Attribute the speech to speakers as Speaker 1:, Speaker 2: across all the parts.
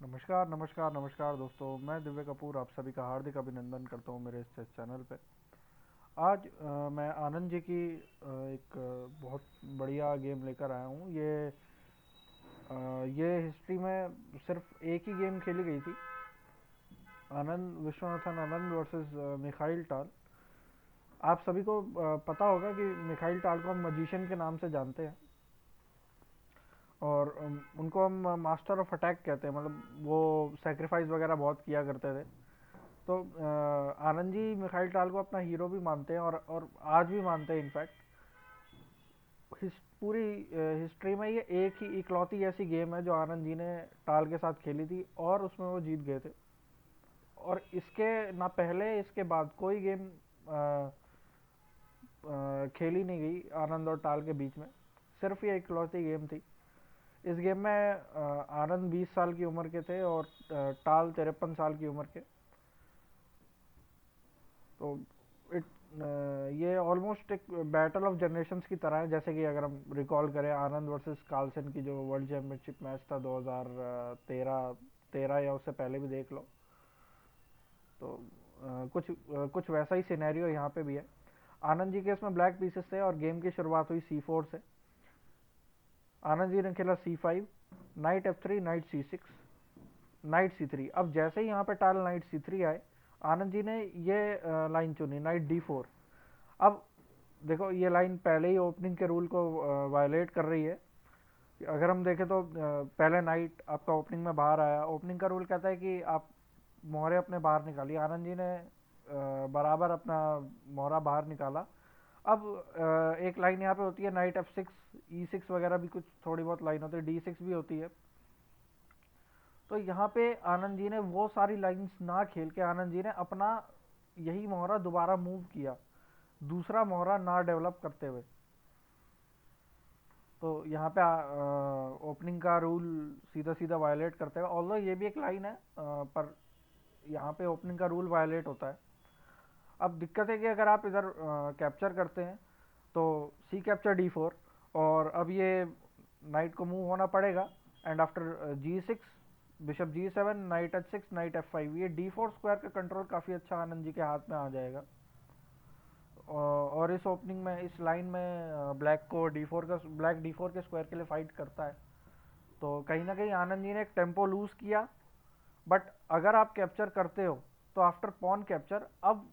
Speaker 1: नमस्कार नमस्कार नमस्कार दोस्तों, मैं दिव्य कपूर आप सभी का हार्दिक अभिनंदन करता हूं मेरे इस चेस चैनल पे। आज मैं आनंद जी की एक बहुत बढ़िया गेम लेकर आया हूं। ये हिस्ट्री में सिर्फ एक ही गेम खेली गई थी। आनंद विश्वनाथन आनंद वर्सेस मिखाइल टाल। आप सभी को पता होगा कि मिखाइल टाल को हम मजिशियन के नाम से जानते हैं, और उनको हम मास्टर ऑफ अटैक कहते हैं। मतलब वो सेक्रीफाइस वगैरह बहुत किया करते थे। तो आनंद जी मिखाइल टाल को अपना हीरो भी मानते हैं, और आज भी मानते हैं इनफैक्ट। पूरी हिस्ट्री में ये एक ही इकलौती ऐसी गेम है जो आनंद जी ने टाल के साथ खेली थी, और उसमें वो जीत गए थे। और इसके ना पहले इसके बाद कोई गेम खेली नहीं गई आनंद और टाल के बीच में। सिर्फ ये इकलौती गेम थी। इस गेम में आनंद 20 साल की उम्र के थे, और टाल 53 साल की उम्र के। तो इट ये ऑलमोस्ट एक बैटल ऑफ जनरेशन्स की तरह है। जैसे कि अगर हम रिकॉल करें आनंद वर्सेस कार्लसन की जो वर्ल्ड चैंपियनशिप मैच था 2013 13, या उससे पहले भी देख लो। तो कुछ वैसा ही सिनेरियो यहाँ पे भी है। आनंद जी के इसमें ब्लैक पीसेस थे, और गेम की शुरुआत हुई C4 से। आनंद जी ने खेला C5, night F3, night C6, night C3। अब जैसे ही यहाँ पे टाल नाइट C3 आए, आनंद जी ने ये लाइन चुनी, नाइट D4। अब देखो, ये लाइन पहले ही ओपनिंग के रूल को वायलेट कर रही है। अगर हम देखें तो पहले नाइट आपका ओपनिंग में बाहर आया। ओपनिंग का रूल कहता है कि आप मोहरे अपने बाहर निकालिए। आनंद जी ने बराबर अपना मोहरा बाहर निकाला। अब एक लाइन यहाँ पे होती है नाइट F6, E6 वगैरह भी कुछ थोड़ी बहुत लाइन होती है, D6 भी होती है। तो यहाँ पे आनंद जी ने वो सारी लाइंस ना खेल के आनंद जी ने अपना यही मोहरा दोबारा मूव किया, दूसरा मोहरा ना डेवलप करते हुए। तो यहाँ पे ओपनिंग का रूल सीधा सीधा वायलेट करते हैं। ऑल्दो ये भी एक लाइन है, पर यहाँ पे ओपनिंग का रूल वायलेट होता है। अब दिक्कत है कि अगर आप इधर कैप्चर करते हैं तो सी कैप्चर D4, और अब ये नाइट को मूव होना पड़ेगा। And after G6, bishop G7, night H6, night F5, ये D4 स्क्वायर का कंट्रोल काफ़ी अच्छा आनंद जी के हाथ में आ जाएगा। और इस ओपनिंग में, इस लाइन में ब्लैक को ब्लैक D4 के स्क्वायर के लिए फाइट करता है। तो कहीं ना कहीं आनंद जी ने एक टेम्पो लूज किया। बट अगर आप कैप्चर करते हो तो आफ्टर पॉन कैप्चर अब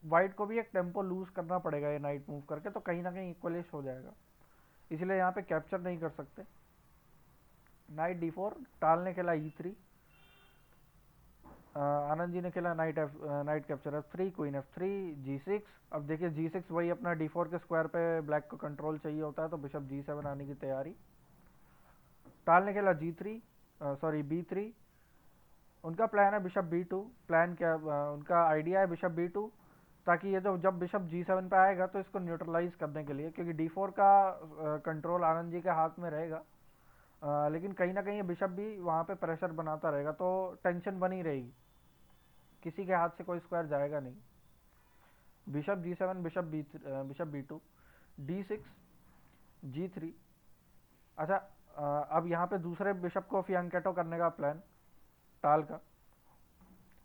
Speaker 1: वाइट को भी एक टेम्पो लूज करना पड़ेगा ये नाइट मूव करके, तो कहीं ना कहीं इक्वलिश हो जाएगा। इसलिए यहाँ पे कैप्चर नहीं कर सकते। नाइट D4, टाल ने खेला E3, आनंद जी ने खेला night capture F3, queen F3, G6। अब देखिए G6 वही अपना D4 के स्क्वायर पे ब्लैक को कंट्रोल चाहिए होता है, तो बिशप G7 आने की तैयारी। टाल ने खेला B3। उनका प्लान है बिशप B2। प्लान क्या, उनका आइडिया है बिशप B2, ताकि ये जब बिशप G7 पे आएगा तो इसको न्यूट्रलाइज करने के लिए, क्योंकि D4 का कंट्रोल आनंद जी के हाथ में रहेगा। लेकिन कहीं ना कहीं ये बिशप भी वहाँ पे प्रेशर बनाता रहेगा, तो टेंशन बनी रहेगी, किसी के हाथ से कोई स्क्वायर जाएगा नहीं। Bishop G7, bishop B2, D6, G3। अच्छा, अब यहाँ पे दूसरे बिशप को फियांकेटो करने का प्लान टाल का।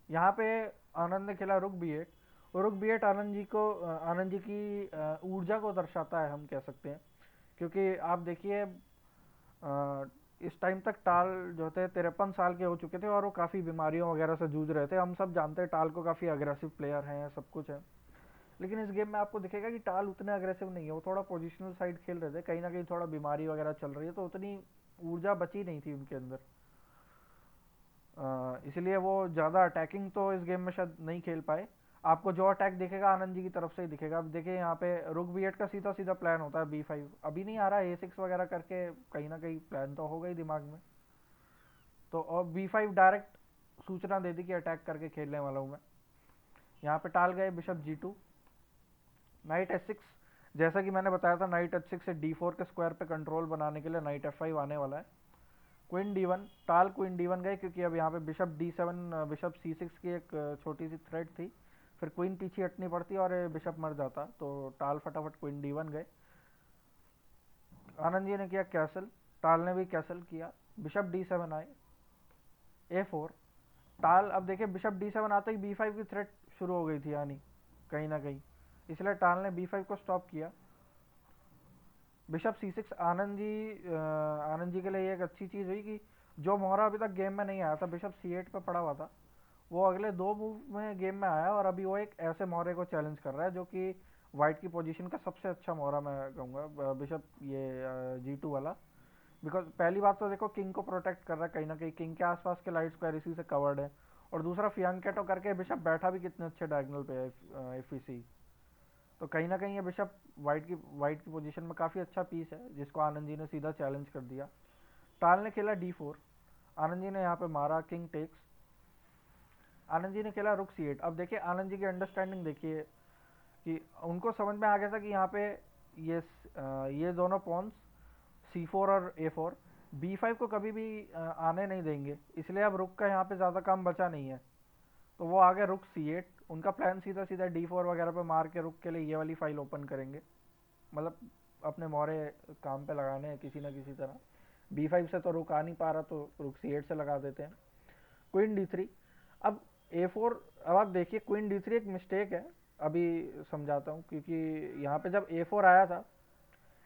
Speaker 1: यहाँ पे आनंद ने खेला रुक B8। आनंद जी की ऊर्जा को दर्शाता है, हम कह सकते हैं। क्योंकि आप देखिए, इस टाइम तक टाल जो थे 53 साल के हो चुके थे, और वो काफ़ी बीमारियों वगैरह से जूझ रहे थे। हम सब जानते हैं टाल को काफ़ी अग्रेसिव प्लेयर हैं, सब कुछ है। लेकिन इस गेम में आपको दिखेगा कि टाल उतने अग्रेसिव नहीं है, वो थोड़ा पोजिशनल साइड खेल रहे थे। कहीं ना कहीं थोड़ा बीमारी वगैरह चल रही है, तो उतनी ऊर्जा बची नहीं थी उनके अंदर। इसलिए वो ज़्यादा अटैकिंग तो इस गेम में शायद नहीं खेल पाए। आपको जो अटैक दिखेगा आनंद जी की तरफ से ही दिखेगा। अब देखिए यहाँ पे रुक B8 का सीधा सीधा प्लान होता है B5। अभी नहीं आ रहा A6 वगैरह करके, कहीं ना कहीं प्लान तो होगा ही दिमाग में। तो और B5 डायरेक्ट सूचना दे दी कि अटैक करके खेलने वाला हूँ मैं। यहाँ पे टाल गए बिशप G2, नाइट H6। जैसा कि मैंने बताया था, नाइट H6 से D4 के स्क्वायर पे कंट्रोल बनाने के लिए नाइट F5 आने वाला है। क्वीन D1, टाल क्वीन D1 गए, क्योंकि अब यहाँ पे बिशप D7, बिशप C6 की एक छोटी सी थ्रेड थी। फिर क्वीन पीछे हटनी पड़ती और बिशप मर जाता, तो टाल फटाफट क्वीन D1 गए। आनंद जी ने किया कैसल, टाल ने भी कैसल किया। बिशप D7 आए, A4 टाल, अब देखिए बिशप D7 आते ही B5 की थ्रेट शुरू हो गई थी आनी कहीं ना कहीं, इसलिए टाल ने B5 को स्टॉप किया। बिशप C6, आनंद जी के लिए एक अच्छी चीज़ हुई कि जो मोहरा अभी तक गेम में नहीं आया था, बिशप C8 पे पड़ा हुआ था, वो अगले 2 मूव में गेम में आया और अभी वो एक ऐसे मोहरे को चैलेंज कर रहा है जो कि वाइट की पोजीशन का सबसे अच्छा मोहरा मैं कहूँगा, बिशप ये G2 वाला। बिकॉज पहली बात तो देखो किंग को प्रोटेक्ट कर रहा है कहीं ना कहीं, किंग के आसपास के लाइट स्क्वायर इसी से कवर्ड है, और दूसरा फियांकेटो करके बिशप बैठा भी कितने अच्छे डायगोनल पे है एफईसी, तो कहीं ना कहीं ये बिशप वाइट की पोजीशन में काफ़ी अच्छा पीस है जिसको आनंद जी ने सीधा चैलेंज कर दिया। टाल ने खेला D4, आनंद जी ने यहाँ पे मारा किंग टेक्स, आनंद जी ने खेला रुक C8। अब देखिए आनंद जी की अंडरस्टैंडिंग देखिए कि उनको समझ में आ गया था कि यहाँ पे ये दोनों पॉन्स C4 और A4 B5 को कभी भी आने नहीं देंगे, इसलिए अब रुक का यहाँ पे ज़्यादा काम बचा नहीं है, तो वो आ गए रुक C8। उनका प्लान सीधा सीधा D4 वगैरह पे मार के रुक के लिए ये वाली फाइल ओपन करेंगे, मतलब अपने मोहरे काम पे लगाने हैं किसी ना किसी तरह। B5 से तो रुक आ नहीं पा रहा तो रुक C8 से लगा देते हैं। क्वीन D3, अब A4, अब आप देखिए क्वीन D3 एक मिस्टेक है, अभी समझाता हूँ, क्योंकि यहाँ पे जब A4 आया था,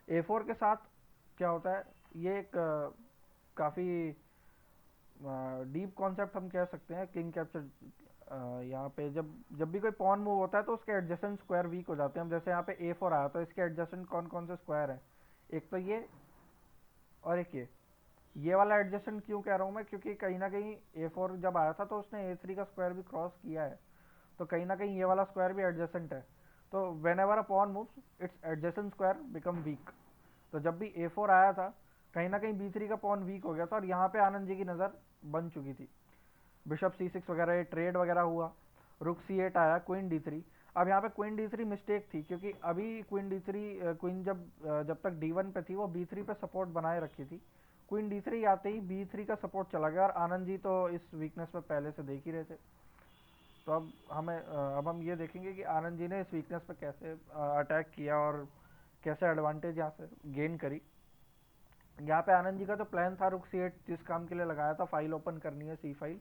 Speaker 1: A4 के साथ क्या होता है, ये एक काफ़ी डीप कॉन्सेप्ट हम कह सकते हैं किंग कैप्चर। यहाँ पे जब जब भी कोई पॉन मूव होता है तो उसके एडजेसेंट स्क्वायर वीक हो जाते हैं। हम जैसे यहाँ पे A4 आया तो इसके एडजेसेंट कौन कौन से स्क्वायर हैं, एक तो ये और एक ये वाला एडजेसेंट क्यों कह रहा हूँ मैं, क्योंकि कहीं ना कहीं A4 जब आया था तो उसने A3 का स्क्वायर भी क्रॉस किया है, तो कहीं ना कहीं ये वाला स्क्वायर भी एडजेसेंट है, तो whenever a pawn moves its adjacent square become weak. तो जब भी A4 आया था कहीं ना कहीं B3 का पॉन वीक हो गया था और यहाँ पे आनंद जी की नज़र बन चुकी थी। बिशप C6 वगैरह ट्रेड वगैरह हुआ, रुक C8 आया, क्वीन D3। अब यहाँ पे क्वीन D3 मिस्टेक थी, क्योंकि अभी क्वीन जब तक D1 पे थी वो B3 पे सपोर्ट बनाए रखी थी, क्वीन D3 आते ही B3 का सपोर्ट चला गया और आनंद जी तो इस वीकनेस पे पहले से देख ही रहे थे। तो अब हम ये देखेंगे कि आनंद जी ने इस वीकनेस पे कैसे अटैक किया और कैसे एडवांटेज यहाँ से गेन करी। यहाँ पे आनंद जी का जो प्लान था रुक C8 जिस काम के लिए लगाया था, फाइल ओपन करनी है C फाइल,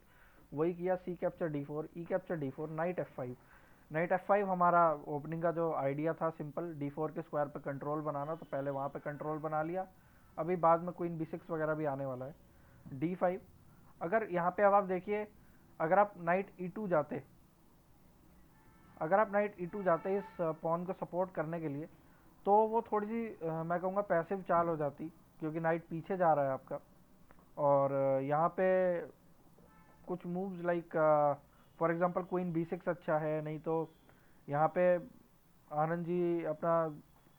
Speaker 1: वही किया। C capture D4, E capture D4, night F5। Night F5 हमारा ओपनिंग का जो आइडिया था सिंपल, D4 के स्क्वायर पे कंट्रोल बनाना, तो पहले वहाँ पे कंट्रोल बना लिया, अभी बाद में क्वीन B6 वगैरह भी आने वाला है। D5, अगर यहाँ पे अब आप देखिए, अगर आप नाइट E2 जाते, इस पॉन को सपोर्ट करने के लिए, तो वो थोड़ी सी मैं कहूँगा पैसिव चाल हो जाती, क्योंकि नाइट पीछे जा रहा है आपका, और यहाँ पे कुछ moves like for example queen B6 अच्छा है, नहीं तो यहाँ पे आनंद जी अपना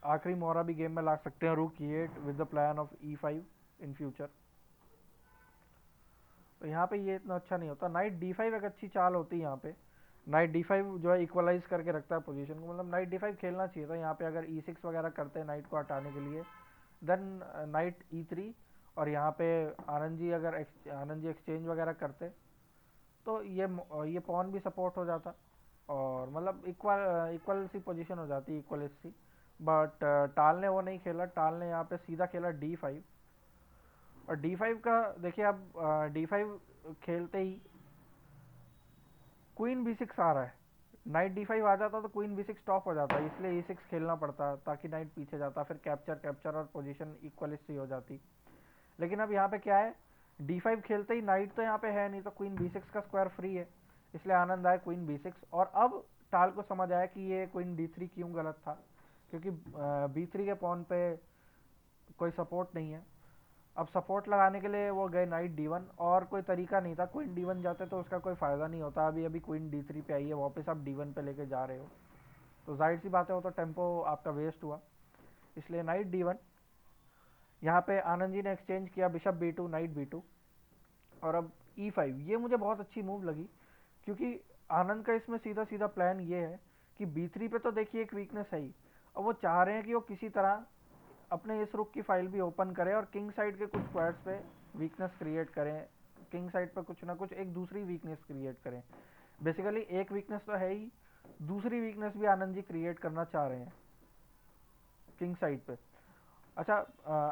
Speaker 1: आखिरी मोहरा भी गेम में ला सकते हैं, रूक E8 with the plan of E5 in future. तो यहाँ पे ये इतना अच्छा नहीं होता। नाइट D5 एक अच्छी चाल होती है यहाँ पे, नाइट D5 जो है इक्वलाइज करके रखता है पोजीशन को, मतलब नाइट D5 खेलना चाहिए था यहाँ पे, अगर E6 वगैरह करते हैं नाइट को हटाने के लिए, देन नाइट E3, और यहाँ पे आनंद जी एक्सचेंज वगैरह करते तो ये पॉन भी सपोर्ट हो जाता, और मतलब इक्वल सी पोजीशन हो जाती, इक्वल सी। बट टाल ने वो नहीं खेला, टाल ने यहाँ पे सीधा खेला D5, और D5 का देखिए, अब D5 खेलते ही क्वीन B6 आ रहा है, नाइट D5 आ जाता तो क्वीन B6 स्टॉप हो जाता, इसलिए E6 खेलना पड़ता ताकि नाइट पीछे जाता, फिर कैप्चर और पोजीशन इक्वल सी हो जाती। लेकिन अब यहाँ पे क्या है, D5 खेलते ही नाइट तो यहाँ पे है नहीं, तो क्वीन B6 का स्क्वायर फ्री है, इसलिए आनंद आया क्वीन B6। और अब टाल को समझ आया कि ये क्वीन D3 क्यों गलत था, क्योंकि B3 के पॉन पे कोई सपोर्ट नहीं है। अब सपोर्ट लगाने के लिए वो गए नाइट D1, और कोई तरीका नहीं था, क्वीन D1 जाते तो उसका कोई फ़ायदा नहीं होता, अभी अभी क्वीन D3 पे आई है, वापस आप D1 पे लेके जा रहे हो, तो जाहिर सी बात है वो तो टेम्पो आपका वेस्ट हुआ, इसलिए नाइट D1। यहाँ पे आनंद जी ने एक्सचेंज किया बिशप B2, नाइट B2, और अब E5, ये मुझे बहुत अच्छी मूव लगी, क्योंकि आनंद का इसमें सीधा सीधा प्लान ये है कि B3 पे तो देखिए एक वीकनेस है ही, और वो चाह रहे हैं कि वो किसी तरह अपने इस रुक की फाइल भी ओपन करें और किंग साइड के कुछ स्क्वायर्स पे वीकनेस क्रिएट करें, किंग साइड पे कुछ ना कुछ एक दूसरी वीकनेस क्रिएट करें। बेसिकली एक वीकनेस तो है ही, दूसरी वीकनेस भी आनंद जी क्रिएट करना चाह रहे हैं किंग साइड पे, अच्छा,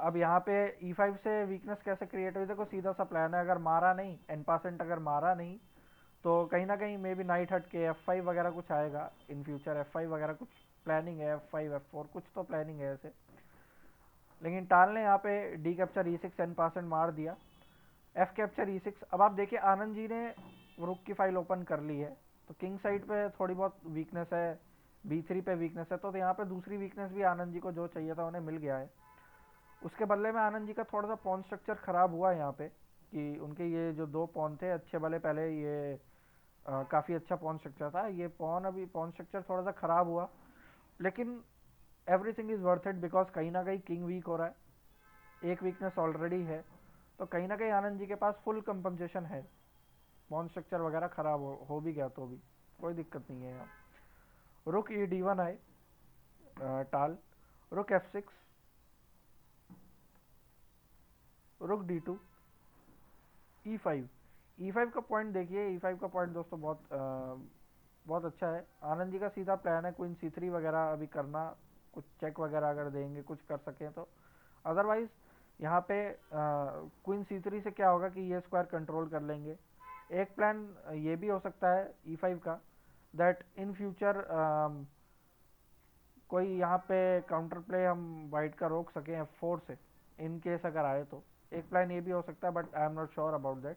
Speaker 1: अब यहाँ पे E5 से वीकनेस कैसे क्रिएट हुई? देखो सीधा सा प्लान है, अगर मारा नहीं n% अगर मारा नहीं तो कहीं ना कहीं मे बी नाइट हट के F5 वगैरह कुछ आएगा इन फ्यूचर, F5 वगैरह कुछ प्लानिंग है, F5 F4 कुछ तो प्लानिंग है ऐसे। लेकिन टाल ने यहाँ पे डी कैप्चर E6 n% मार दिया, एफ कैप्चर E6। अब आप देखिए आनंद जी ने रुक की फाइल ओपन कर ली है, तो किंग साइड पे थोड़ी बहुत वीकनेस है, B3 पे वीकनेस है, तो यहाँ पे दूसरी वीकनेस भी आनंद जी को जो चाहिए था उन्हें मिल गया है। उसके बदले में आनंद जी का थोड़ा सा पॉन स्ट्रक्चर खराब हुआ है यहाँ पे, कि उनके ये जो दो पॉन थे अच्छे भले, पहले ये काफ़ी अच्छा पॉन स्ट्रक्चर था, ये पॉन अभी पॉन स्ट्रक्चर थोड़ा सा खराब हुआ। लेकिन everything is worth it, because कहीं ना कहीं किंग वीक हो रहा है, एक वीकनेस ऑलरेडी है, तो कहीं ना कहीं आनंद जी के पास फुल कंपनसेशन है। पॉन स्ट्रक्चर वगैरह खराब हो भी गया तो भी कोई दिक्कत नहीं है यहाँ। रुक E D1 आए, टाल, रुक F6, रुक D2, E5। E5 का पॉइंट देखिए, E5 का पॉइंट दोस्तों बहुत अच्छा है। आनंद जी का सीधा प्लान है क्वीन C3 वगैरह अभी करना, कुछ चेक वगैरह अगर देंगे कुछ कर सकें तो। अदरवाइज यहाँ पे क्वीन C3 से क्या होगा कि ये स्क्वायर कंट्रोल कर लेंगे। एक प्लान ये भी हो सकता है E5 का, दैट इन फ्यूचर कोई यहाँ पे काउंटर प्ले हम वाइट का रोक सकें F4 से, इन केस अगर आए तो। एक प्लान ये भी हो सकता है, but I am not sure about that.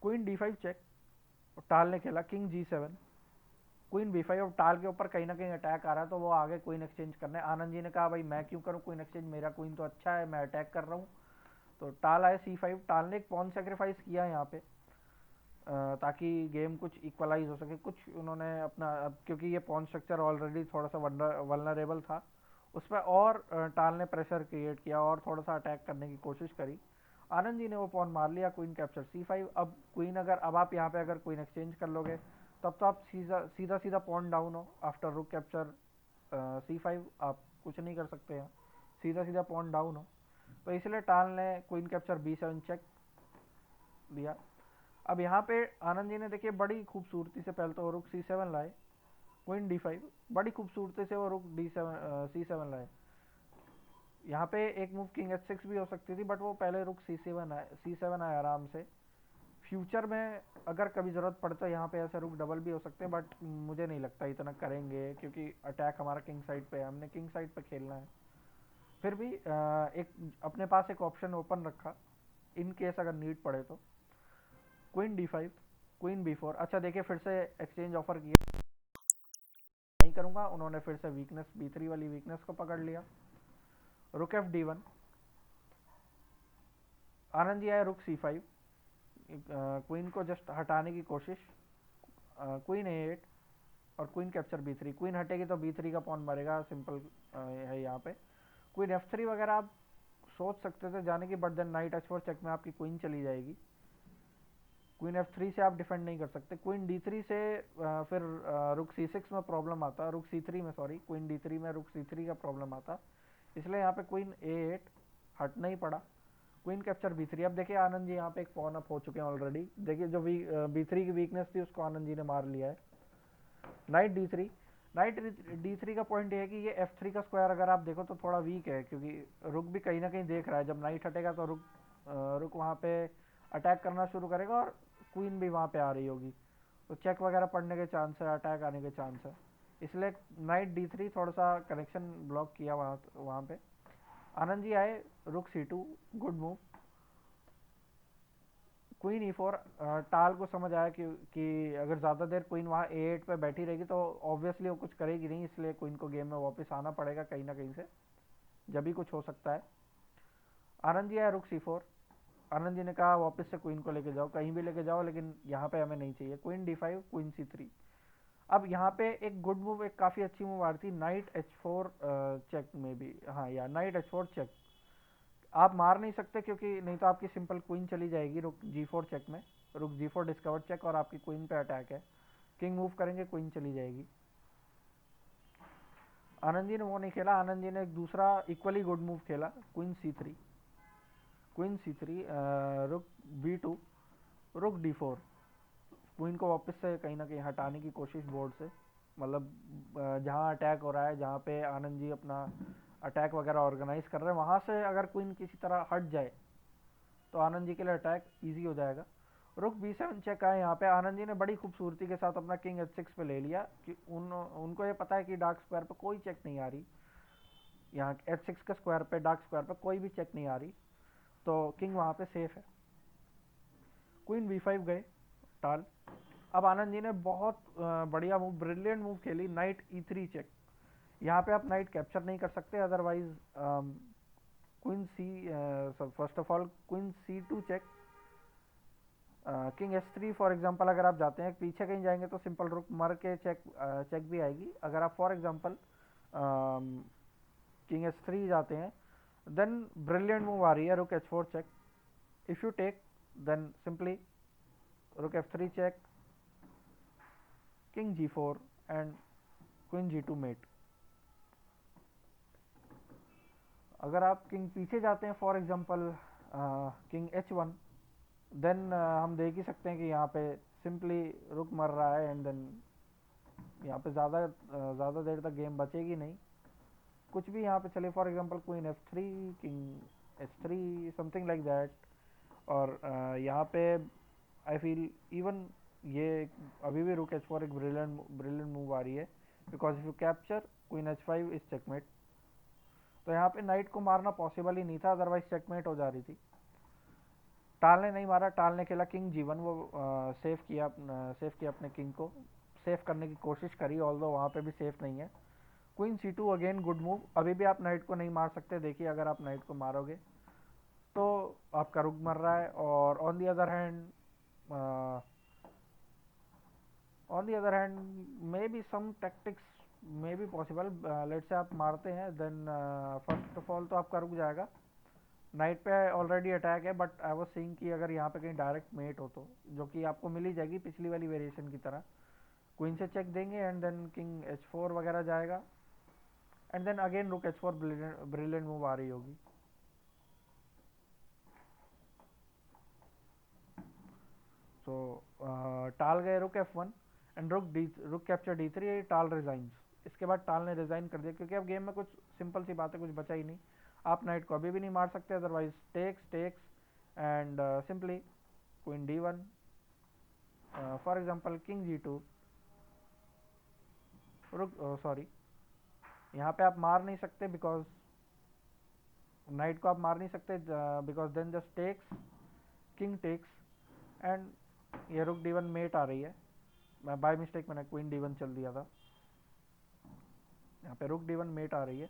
Speaker 1: Queen D5 check, Tal ने खेला किंग G7, क्वीन B5। अब टाल के ऊपर कहीं ना कहीं अटैक आ रहा है, तो वो आगे क्वीन एक्सचेंज करने, आनंद जी ने कहा भाई मैं क्यों करूँ क्वीन एक्सचेंज, मेरा क्वीन तो अच्छा है, मैं अटैक कर रहा हूँ। तो टाल आए C5, टाल ने एक पॉन सेक्रीफाइस किया यहाँ पे, ताकि गेम कुछ इक्वलाइज हो सके कुछ उन्होंने अपना, अब क्योंकि ये पॉन स्ट्रक्चर ऑलरेडी थोड़ा सा वल्नरेबल था उस पर, और टाल ने प्रेशर क्रिएट किया और थोड़ा सा अटैक करने की कोशिश करी। आनंद जी ने वो पॉन मार लिया, क्वीन कैप्चर C5। अब क्वीन अगर, अब आप यहाँ पे अगर क्वीन एक्सचेंज कर लोगे तब तो आप सीधा सीधा सीधा पॉन डाउन हो आफ्टर रुक कैप्चर C5, आप कुछ नहीं कर सकते हैं, सीधा सीधा पॉन डाउन हो। तो इसलिए टाल ने क्वीन कैप्चर B7 चेक दिया। अब यहाँ पे आनंद जी ने देखिए बड़ी खूबसूरती से पहले तो रुक C7 लाए, क्वीन D5, बड़ी खूबसूरती से वो रुक C7 लाए। यहाँ पे एक मूव किंग H6 भी हो सकती थी, बट वो पहले रुक C7 आए आराम से। फ्यूचर में अगर कभी ज़रूरत पड़े तो यहाँ पे ऐसे रुक डबल भी हो सकते हैं, बट मुझे नहीं लगता इतना करेंगे, क्योंकि अटैक हमारा किंग साइड पे है, हमने किंग साइड पे खेलना है। फिर भी एक अपने पास एक ऑप्शन ओपन रखा इन केस अगर नीड पड़े तो। Queen D5, queen B4। अच्छा देखिए फिर से एक्सचेंज ऑफर किया, नहीं करूँगा, उन्होंने फिर से वीकनेस B3 वाली वीकनेस को पकड़ लिया। रुक FD1, आनंद जी आए रुक C5, क्वीन को जस्ट हटाने की कोशिश, क्वीन A8 और क्वीन कैप्चर B3। क्वीन हटेगी तो B3 का पॉन मरेगा, सिंपल है यहाँ पे। क्वीन F3 वगैरह आप सोच सकते थे जाने की, but then night H4 check में आपकी क्वीन चली जाएगी, क्वीन F3 से आप डिफेंड नहीं कर सकते। क्वीन D3 से फिर रुक C6 में प्रॉब्लम आता, रुक C3 में, सॉरी क्वीन D3 में रुक C3 का प्रॉब्लम आता, इसलिए यहाँ पे क्वीन A8 हटना ही पड़ा। Queen capture B3। अब देखिए आनंद जी यहाँ पे एक पॉन अप हो चुके हैं ऑलरेडी, देखिए जो B3 की वीकनेस थी उसको आनंद जी ने मार लिया है। नाइट D3, नाइट D3 का पॉइंट ये है कि ये F3 का स्क्वायर अगर आप देखो तो थोड़ा वीक है, क्योंकि रुक भी कहीं ना कहीं देख रहा है, जब नाइट हटेगा तो रुक वहाँ पे अटैक करना शुरू करेगा, और क्वीन भी वहाँ पे आ रही होगी, तो चेक वगैरह पड़ने के चांस है, अटैक आने के चांस है, इसलिए नाइट D3 थोड़ा सा कनेक्शन ब्लॉक किया वहाँ पे। आनंद जी आए रुक C2, good move. Queen E4, टाल को समझ आया कि अगर ज़्यादा देर क्वीन वहाँ A8 पे बैठी रहेगी तो ऑब्वियसली वो कुछ करेगी नहीं, इसलिए क्वीन को गेम में वापस आना पड़ेगा कहीं ना कहीं से, जब भी कुछ हो सकता है। आनंद जी आया रुक C4, आनंद जी ने कहा वापस से क्वीन को लेके जाओ, कहीं भी लेके जाओ, लेकिन यहाँ पे हमें नहीं चाहिए। Queen D5, queen C3। अब यहाँ पे एक गुड मूव, एक काफ़ी अच्छी मूव आ रही थी, नाइट H4 चेक में भी, हाँ या नाइट H4 चेक। आप मार नहीं सकते, क्योंकि नहीं तो आपकी सिंपल क्वीन चली जाएगी रुक G4 चेक में, रुक G4 डिस्कवर चेक, और आपकी क्वीन पे अटैक है, किंग मूव करेंगे क्वीन चली जाएगी। आनंद जी ने वो नहीं खेला, आनंद जी ने एक दूसरा इक्वली गुड मूव खेला, क्वीन C3, क्वीन C3, रुक B2, रुक D4, क्वीन को वापस से कहीं ना कहीं हटाने की कोशिश बोर्ड से। मतलब जहाँ अटैक हो रहा है, जहाँ पे आनंद जी अपना अटैक वगैरह ऑर्गेनाइज कर रहे हैं, वहाँ से अगर क्वीन किसी तरह हट जाए तो आनंद जी के लिए अटैक इजी हो जाएगा। रुक B7 चेक आए, यहाँ पे आनंद जी ने बड़ी खूबसूरती के साथ अपना किंग H6 पे ले लिया कि उनको ये पता है कि डार्क स्क्वायर पे कोई चेक नहीं आ रही, यहाँ H6 के स्क्वायर पे डार्क स्क्वायर पे कोई भी चेक नहीं आ रही, तो किंग वहाँ पे सेफ है। क्वीन B5 गए टाल। अब आनंद जी ने बहुत बढ़िया मूव, ब्रिलियंट मूव खेली, नाइट E3 चेक। यहाँ पे आप नाइट कैप्चर नहीं कर सकते, otherwise queen C, first of all queen C2 check, king H3 for example अगर आप जाते हैं पीछे कहीं जाएंगे तो सिंपल रुक मर के चेक चेक भी आएगी। अगर आप फॉर एग्जांपल किंग H3 जाते हैं, देन ब्रिलियंट मूव आ रही है rook H4 check. If you take then simply rook F3 check, king G4 and queen G2 mate. अगर आप किंग पीछे जाते हैं for example king H1, then हम देख ही सकते हैं कि यहाँ पे सिंपली रुक मर रहा है एंड देन यहाँ पे ज़्यादा देर तक गेम बचेगी नहीं, कुछ भी यहाँ पे चले, for example queen F3, king H3, something like that. और यहाँ पे आई फील इवन ये अभी भी रुक H4 एक ब्रिलियंट मूव आ रही है, because if you capture queen H5 is checkmate. तो यहाँ पे नाइट को मारना पॉसिबल ही नहीं था, अदरवाइज चेकमेट हो जा रही थी। टाल ने नहीं मारा, टाल ने खेला किंग G1, वो सेफ किया अपने किंग को, सेफ करने की कोशिश करी, ऑल्दो वहाँ पे भी सेफ नहीं है। Queen C2 again good move, अभी भी आप नाइट को नहीं मार सकते, देखिए अगर आप नाइट को मारोगे तो आपका रुक मर रहा है। और on the other hand may be some tactics may be possible, let say आप मारते हैं देन फर्स्ट ऑफ ऑल तो आपका रुक जाएगा, नाइट पे ऑलरेडी अटैक है, बट आई वाज सीइंग कि अगर यहाँ पे कहीं डायरेक्ट मेट हो तो, जो कि आपको मिल ही जाएगी पिछली वाली वेरिएशन की तरह, क्वीन से चेक देंगे एंड देन किंग H4 वगैरह जाएगा एंड देन अगेन रुक H4 ब्रिलियंट मूव आ रही होगी। सो टाल गए रुक F1 एंड रुक कैप्चर D3, टाल रिजाइंस। इसके बाद टाल ने रिजाइन कर दिया क्योंकि अब गेम में कुछ सिंपल सी बात है, कुछ बचा ही नहीं, आप नाइट को अभी भी नहीं मार सकते, otherwise takes and simply queen D1, for example king G2, rook sorry यहाँ पे आप मार नहीं सकते बिकॉज नाइट को आप मार नहीं सकते, because then just takes, king takes and ये रुक D1 मेट आ रही है, मैं बाय मिस्टेक मैंने क्वीन D1 चल दिया था, यहाँ पे रुक D1 मेट आ रही है।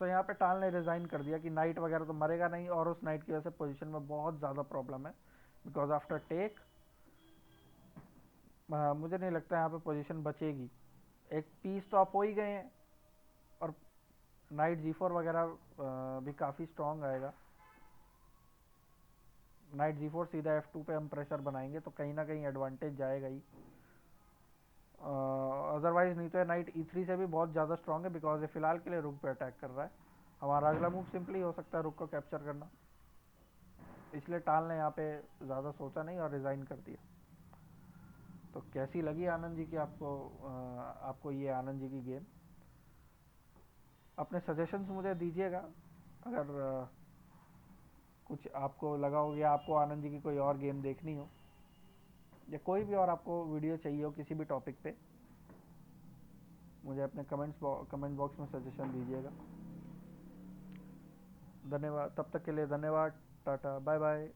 Speaker 1: सो यहाँ पे टाल ने रिजाइन कर दिया कि नाइट वगैरह तो मरेगा नहीं, और उस नाइट की वजह से पोजीशन में बहुत ज़्यादा प्रॉब्लम है, बिकॉज आफ्टर टेक मुझे नहीं लगता यहाँ पे पोजीशन बचेगी, एक पीस तो आप हो ही गए हैं, और नाइट G4 वगैरह भी काफ़ी स्ट्रॉन्ग आएगा, नाइट G4 सीधा F2 पे हम प्रेशर बनाएंगे तो कहीं ना कहीं एडवांटेज जाएगा ही, अदरवाइज नहीं तो नाइट E3 से भी बहुत ज़्यादा स्ट्रॉन्ग है, बिकॉज ये फिलहाल के लिए रुक पे अटैक कर रहा है। हमारा अगला मूव सिंपली हो सकता है रुक को कैप्चर करना, इसलिए टाल ने यहाँ पे ज़्यादा सोचा नहीं और रिज़ाइन कर दिया। तो कैसी लगी आनंद जी की आपको ये आनंद जी की गेम? अपने सजेशंस मुझे दीजिएगा, अगर कुछ आपको लगा हो या आपको आनंद जी की कोई और गेम देखनी हो, या कोई भी और आपको वीडियो चाहिए हो किसी भी टॉपिक पे, मुझे अपने कमेंट बॉक्स में सजेशन दीजिएगा। धन्यवाद, तब तक के लिए धन्यवाद, टाटा बाय बाय।